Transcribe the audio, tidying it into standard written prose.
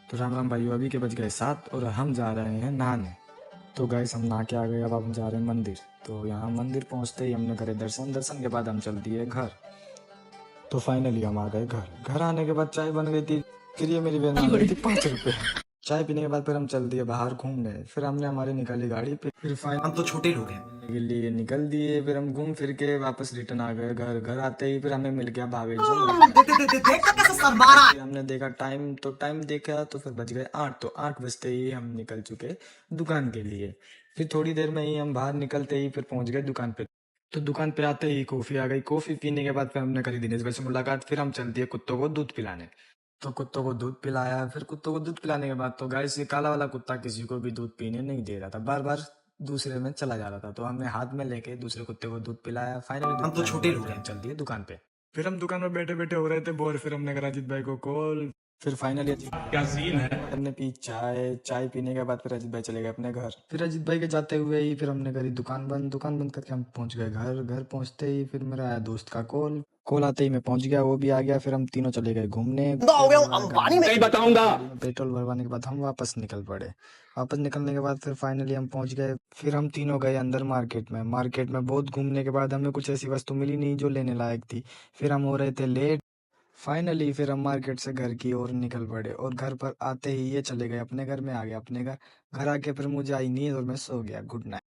तो राम राम भाइयों, अभी के बज गए 7 और हम जा रहे हैं नहाने। तो गैस हम नहा के आ गए, अब हम जा रहे हैं मंदिर। तो यहाँ मंदिर पहुँचते ही हमने करे दर्शन, दर्शन के बाद हम चल दिए घर। तो फाइनली हम आ गए घर। घर आने के बाद चाय बन गई थी, फिर ये मेरी बहन मांग रही थी 5 रुपए। चाय पीने के बाद फिर हम चल दिए बाहर घूमने। फिर हमने हमारी निकाली गाड़ी पे, फिर हम तो छोटे लोग हैं। के लिए निकल दिए। फिर हम घूम फिर के वापस रिटर्न आ गए घर। घर आते ही फिर हमें मिल गया भावेश जो देखा कैसे सरबारा। फिर हमने देखा टाइम, तो टाइम देखा तो फिर बज गए 8। तो 8 बजते ही हम निकल चुके दुकान के लिए। फिर थोड़ी देर में ही हम बाहर निकलते ही फिर पहुंच गए दुकान पे। तो दुकान पे आते ही कॉफी आ गई। कॉफी पीने के बाद फिर हमने करी दिनेश भाई से मुलाकात। फिर हम चल दिए कुत्तों को दूध पिलाने। तो कुत्तों को दूध पिलाया। फिर कुत्तों को दूध पिलाने के बाद तो गाइस, ये काला वाला कुत्ता किसी को भी दूध पीने नहीं दे रहा था, बार बार दूसरे में चला जा रहा था। तो हमने हाथ में लेके दूसरे कुत्ते को दूध पिलाया। फाइनली दूध हम तो पिलाने के छोटे बाद लोग फिर हम हैं। चल दिए दुकान पे। फिर हम दुकान में बैठे बैठे हो रहे थे बोर। फिर हमने करा अजीत भाई को कॉल। फिर फाइनली अजीत क्या सीन है। हमने पी चाय। चाय पीने के बाद फिर अजीत भाई चले गए अपने घर। फिर अजीत भाई के जाते हुए ही फिर हमने करी दुकान बंद। दुकान बंद करके हम पहुंच गए घर। घर पहुंचते ही फिर मेरा आया दोस्त का कॉल। कॉल आते ही मैं पहुंच गया, वो भी आ गया। फिर हम तीनों चले गए घूमने। हो गया हूँ गाड़ी अंबानी में। नहीं बताऊंगा। गाड़ी में पेट्रोल भरवाने के बाद हम वापस निकल पड़े। वापस निकलने के बाद फिर फाइनली हम पहुंच गए। फिर हम तीनों गए अंदर मार्केट में। मार्केट में बहुत घूमने के बाद हमें कुछ ऐसी वस्तु मिली नहीं जो लेने लायक थी। फिर हम हो रहे थे लेट। फाइनली फिर हम मार्केट से घर की ओर निकल पड़े और घर पर आते ही ये चले गए अपने घर में। आ गए अपने घर। घर आके फिर मुझे आई नींद और मैं सो गया। Good night.